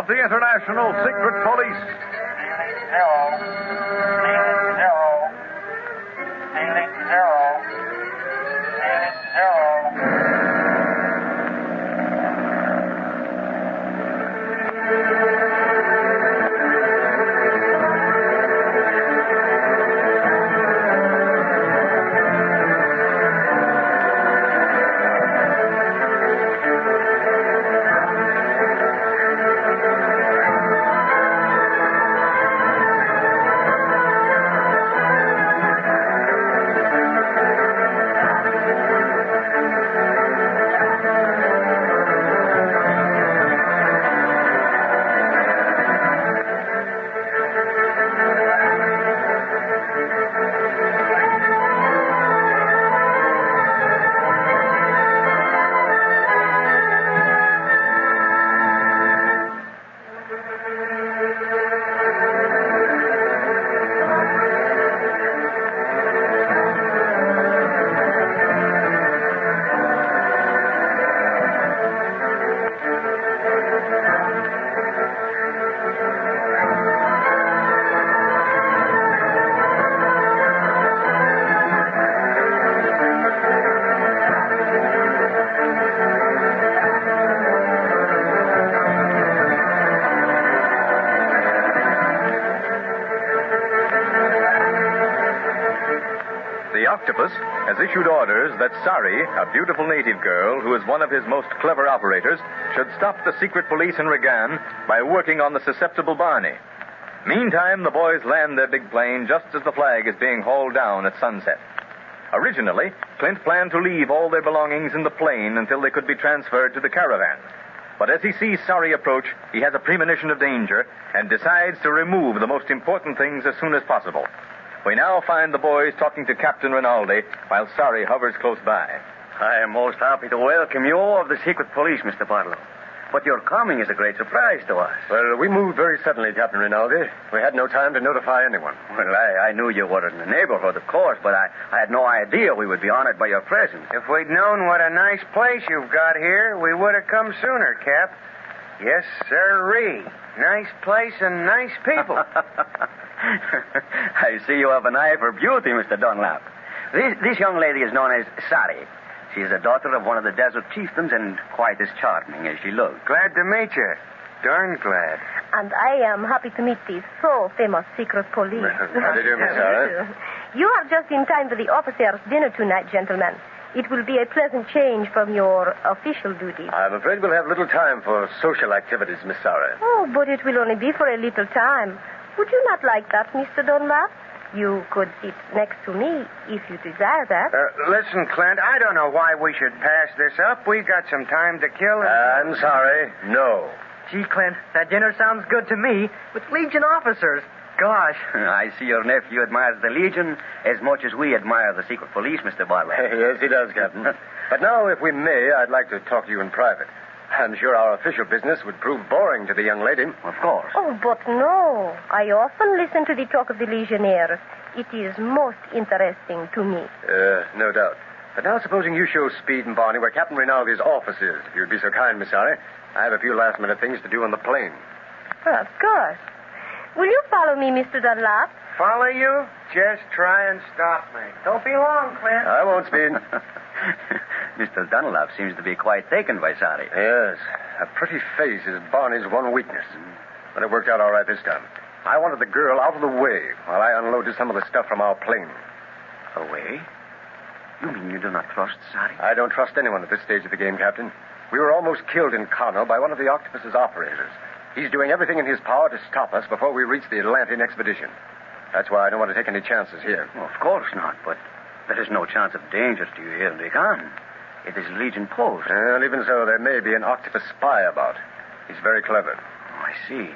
of the International Secret Police. Zero. Feeling zero. Feeling zero. The octopus has issued orders that Sari, a beautiful native girl who is one of his most clever operators, should stop the secret police in Regan by working on the susceptible Barney. Meantime, the boys land their big plane just as the flag is being hauled down at sunset. Originally, Clint planned to leave all their belongings in the plane until they could be transferred to the caravan. But as he sees Sari approach, he has a premonition of danger and decides to remove the most important things as soon as possible. We now find the boys talking to Captain Rinaldi while Sari hovers close by. I am most happy to welcome you all of the secret police, Mr. Barlow. But your coming is a great surprise to us. Well, we moved very suddenly, Captain Rinaldi. We had no time to notify anyone. Well, I knew you were in the neighborhood, of course, but I had no idea we would be honored by your presence. If we'd known what a nice place you've got here, we would have come sooner, Cap. Yes, sirree. Nice place and nice people. I see you have an eye for beauty, Mr. Dunlap. This young lady is known as Sari. She is the daughter of one of the desert chieftains and quite as charming as she looks. Glad to meet you. Darn glad. And I am happy to meet the so famous secret police. How do you do, Miss Sari? You are just in time for the officers' dinner tonight, gentlemen. It will be a pleasant change from your official duties. I'm afraid we'll have little time for social activities, Miss Sari. Oh, but it will only be for a little time. Would you not like that, Mr. Dunlap? You could sit next to me if you desire that. Listen, Clint, I don't know why we should pass this up. We've got some time to kill. I'm sorry. No. Gee, Clint, that dinner sounds good to me, with Legion officers. Gosh. I see your nephew admires the Legion as much as we admire the secret police, Mr. Barlow. Yes, he does, Captain. But now, if we may, I'd like to talk to you in private. I'm sure our official business would prove boring to the young lady. Of course. Oh, but no. I often listen to the talk of the Legionnaires. It is most interesting to me. No doubt. But now, supposing you show Speed and Barney where Captain Rinaldi's office is, if you'd be so kind, Miss Sari. I have a few last-minute things to do on the plane. Well, of course. Will you follow me, Mr. Dunlap? Follow you? Just try and stop me. Don't be long, Clint. I won't, Speed. Mr. Dunlap seems to be quite taken by Sari. Yes. A pretty face is Barney's one weakness. But it worked out all right this time. I wanted the girl out of the way while I unloaded some of the stuff from our plane. Away? You mean you do not trust Sari? I don't trust anyone at this stage of the game, Captain. We were almost killed in Kano by one of the Octopus's operators. He's doing everything in his power to stop us before we reach the Atlantean expedition. That's why I don't want to take any chances here. Well, of course not, but there is no chance of danger to you here in Regan. It is Legion post. Well, even so, there may be an octopus spy about. He's very clever. Oh, I see.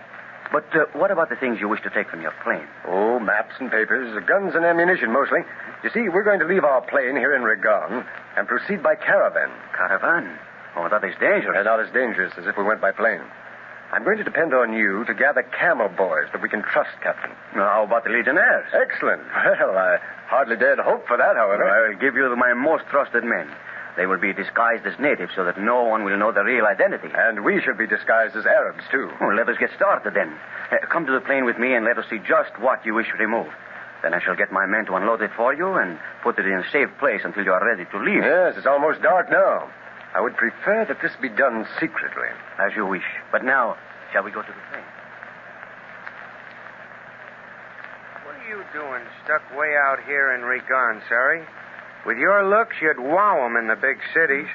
But what about the things you wish to take from your plane? Oh, maps and papers, guns and ammunition mostly. You see, we're going to leave our plane here in Regan and proceed by caravan. Caravan? Oh, that is dangerous. Not as dangerous as if we went by plane. I'm going to depend on you to gather camel boys that we can trust, Captain. Now, how about the Legionnaires? Excellent. Well, I hardly dare to hope for that, however. I'll give you my most trusted men. They will be disguised as natives so that no one will know their real identity. And we should be disguised as Arabs, too. Well, let us get started then. Come to the plane with me and let us see just what you wish removed. Then I shall get my men to unload it for you and put it in a safe place until you are ready to leave. Yes, it's almost dark now. I would prefer that this be done secretly. As you wish. But now, shall we go to the plane? What are you doing stuck way out here in Regan, Sari? With your looks, you'd wow 'em in the big cities.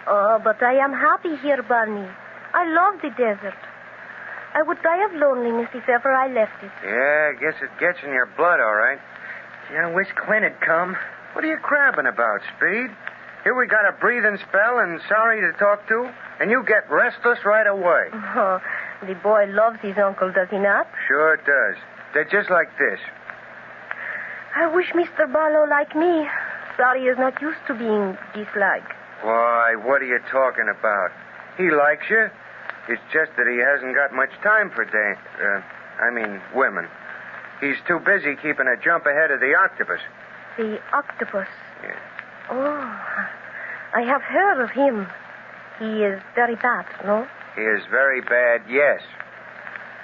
Oh, but I am happy here, Barney. I love the desert. I would die of loneliness if ever I left it. Yeah, I guess it gets in your blood, all right. Gee, I wish Clint had come. What are you crabbing about, Speed? Here we got a breathing spell and Sari to talk to, and you get restless right away. Oh, the boy loves his uncle, does he not? Sure it does. They're just like this. I wish Mr. Barlow liked me. Sari is not used to being disliked. Why, what are you talking about? He likes you. It's just that he hasn't got much time for women. He's too busy keeping a jump ahead of the octopus. The octopus? Yeah. Oh, I have heard of him. He is very bad, no? He is very bad, yes.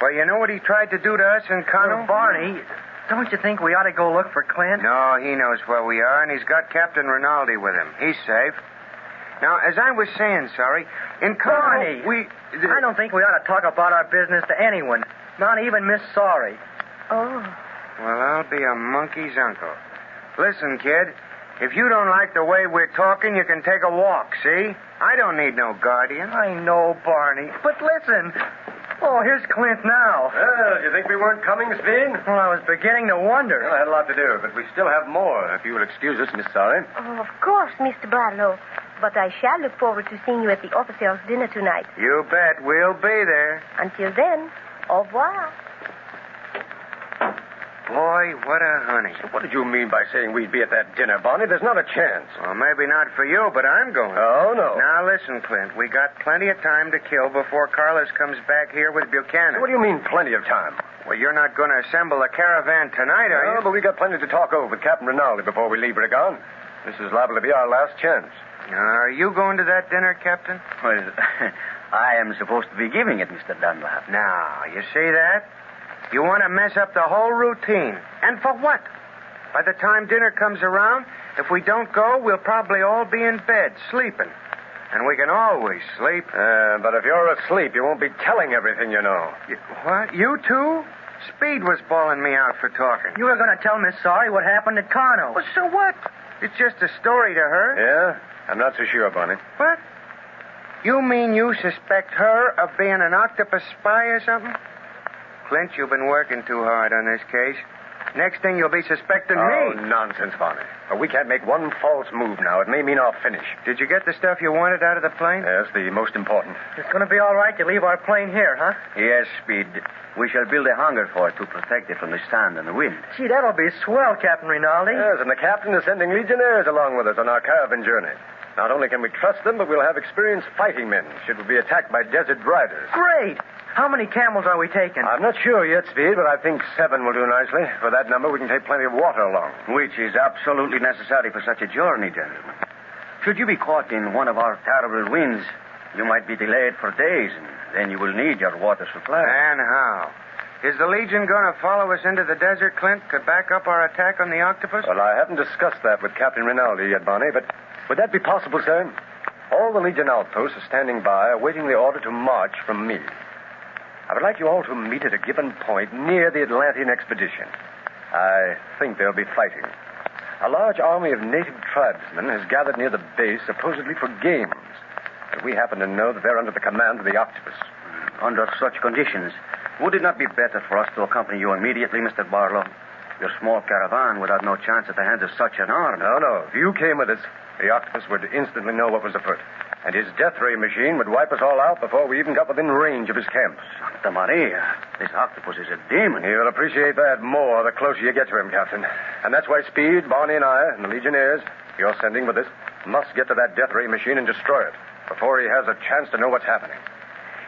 Well, you know what he tried to do to us in Kano? Well, Barney, don't you think we ought to go look for Clint? No, he knows where we are, and he's got Captain Rinaldi with him. He's safe. Now, as I was saying, sorry, in Barney, Kano, I don't think we ought to talk about our business to anyone, not even Miss Sorry. Oh. Well, I'll be a monkey's uncle. Listen, kid, if you don't like the way we're talking, you can take a walk, see? I don't need no guardian. I know, Barney, but listen. Oh, here's Clint now. Well, you think we weren't coming, Speed? Well, I was beginning to wonder. Well, I had a lot to do, but we still have more, if you will excuse us, Miss Sorry. Oh, of course, Mr. Barlow. But I shall look forward to seeing you at the officers' dinner tonight. You bet. We'll be there. Until then, au revoir. Boy, what a honey. What did you mean by saying we'd be at that dinner, Barney? There's not a chance. Well, maybe not for you, but I'm going. Oh, no. Now, listen, Clint. We got plenty of time to kill before Carlos comes back here with Buchanan. What do you mean, plenty of time? Well, you're not going to assemble a caravan tonight, are you? No, but we got plenty to talk over with Captain Rinaldi before we leave Regan. This is liable to be our last chance. Are you going to that dinner, Captain? Well, I am supposed to be giving it, Mr. Dunlap. Now, you see that? You want to mess up the whole routine. And for what? By the time dinner comes around, if we don't go, we'll probably all be in bed, sleeping. And we can always sleep. But if you're asleep, you won't be telling everything you know. What? You too? Speed was bawling me out for talking. You were going to tell Miss Sorry what happened at Kano. Well, so what? It's just a story to her. Yeah? I'm not so sure, Barney. What? You mean you suspect her of being an octopus spy or something? Clint, you've been working too hard on this case. Next thing you'll be suspecting Oh, me. nonsense, Barney. But we can't make one false move now. It may mean our finish. Did you get the stuff you wanted out of the plane? Yes, the most important. It's going to be all right to leave our plane here, huh? Yes, Speed. We shall build a hangar for it to protect it from the sand and the wind. Gee, that'll be swell, Captain Rinaldi. Yes, and the captain is sending legionnaires along with us on our caravan journey. Not only can we trust them, but we'll have experienced fighting men should we be attacked by desert riders. Great. How many camels are we taking? I'm not sure yet, Speed, but I think 7 will do nicely. For that number, we can take plenty of water along. Which is absolutely necessary for such a journey, gentlemen. Should you be caught in one of our terrible winds, you might be delayed for days, and then you will need your water supply. And how? Is the Legion going to follow us into the desert, Clint, to back up our attack on the octopus? Well, I haven't discussed that with Captain Rinaldi yet, Barney, but would that be possible, sir? All the Legion outposts are standing by, awaiting the order to march from me. I would like you all to meet at a given point near the Atlantean expedition. I think they'll be fighting. A large army of native tribesmen has gathered near the base, supposedly for games. But we happen to know that they're under the command of the octopus. Under such conditions, would it not be better for us to accompany you immediately, Mr. Barlow? Your small caravan would have no chance at the hands of such an army. No. If you came with us, the octopus would instantly know what was afoot. And his death ray machine would wipe us all out before we even got within range of his camps. Santa Maria, this octopus is a demon. You'll appreciate that more the closer you get to him, Captain. And that's why Speed, Barney, and I, and the Legionnaires you're sending with us, must get to that death ray machine and destroy it before he has a chance to know what's happening.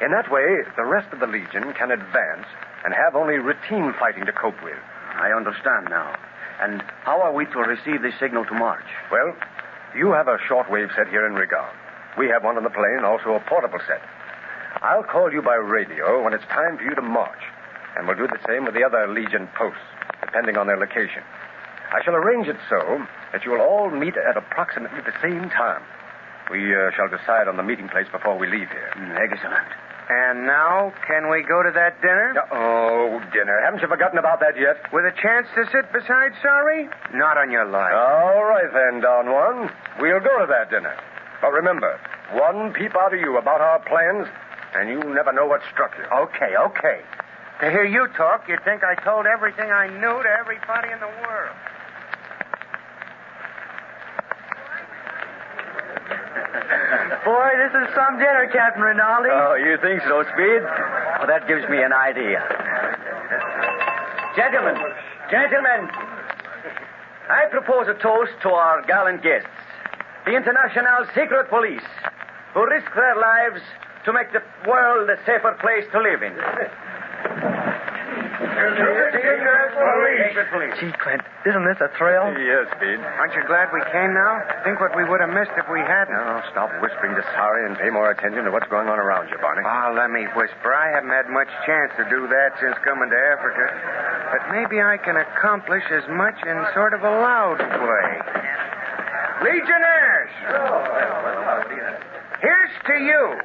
In that way, the rest of the Legion can advance and have only routine fighting to cope with. I understand now. And how are we to receive this signal to march? Well, You have a shortwave set here in Regan. We have one on the plane, also a portable set. I'll call you by radio when it's time for you to march. And we'll do the same with the other Legion posts, depending on their location. I shall arrange it so that you will all meet at approximately the same time. We shall decide on the meeting place before we leave here. Excellent. And now, can we go to that dinner? Oh, dinner. Haven't you forgotten about that yet? With a chance to sit beside Sorry? Not on your life. All right, then, Don Juan. We'll go to that dinner. But remember, one peep out of you about our plans, and you never know what struck you. Okay. To hear you talk, you'd think I told everything I knew to everybody in the world. Boy, this is some dinner, Captain Rinaldi. Oh, you think so, Speed? Well, that gives me an idea. Gentlemen, I propose a toast to our gallant guests, the International Secret Police, who risk their lives to make the world a safer place to live in. Gee, Clint, isn't this a thrill? Yes, Speed. Aren't you glad we came now? Think what we would have missed if we hadn't. Now, stop whispering to Sorry and pay more attention to what's going on around you, Barney. Oh, let me whisper. I haven't had much chance to do that since coming to Africa. But maybe I can accomplish as much in sort of a loud way. Legionnaires! Here's to you.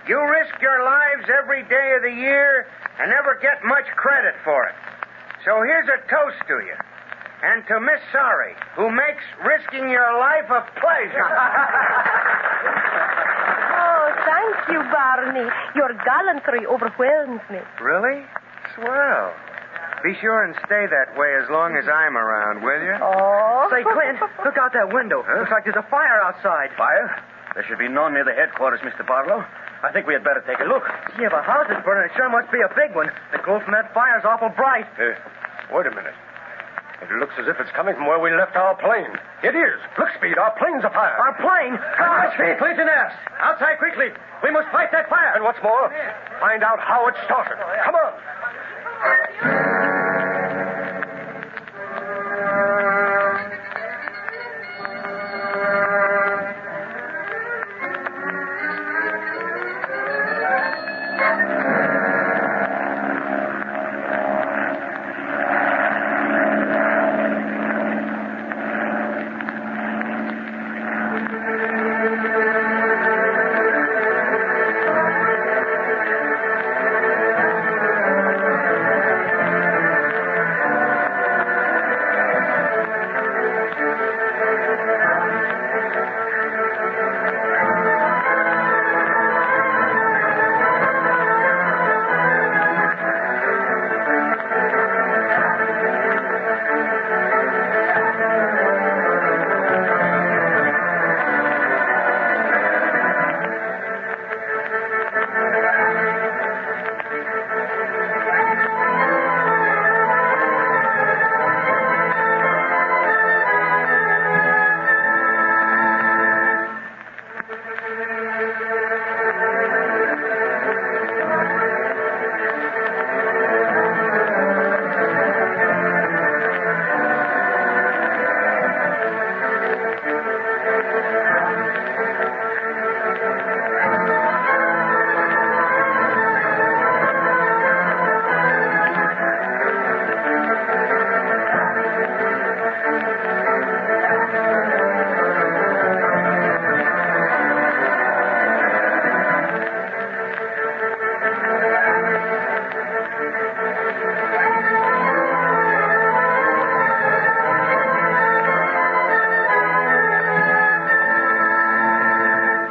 You risk your lives every day of the year and never get much credit for it. So here's a toast to you. And to Miss Sorry, who makes risking your life a pleasure. Oh, thank you, Barney. Your gallantry overwhelms me. Really? Swell. Be sure and stay that way as long as I'm around, will you? Oh. Say, Clint, look out that window. Looks like there's a fire outside. Fire? There should be none near the headquarters, Mr. Barlow. I think we had better take a look. Gee, if a house is burning, it sure must be a big one. The glow from that fire's awful bright. Wait a minute. It looks as if it's coming from where we left our plane. It is. Look, Speed, our plane's afire. Our plane? Come on, Speed, Legionnaires. Outside quickly. We must fight that fire. And what's more, find out how it started. Come on.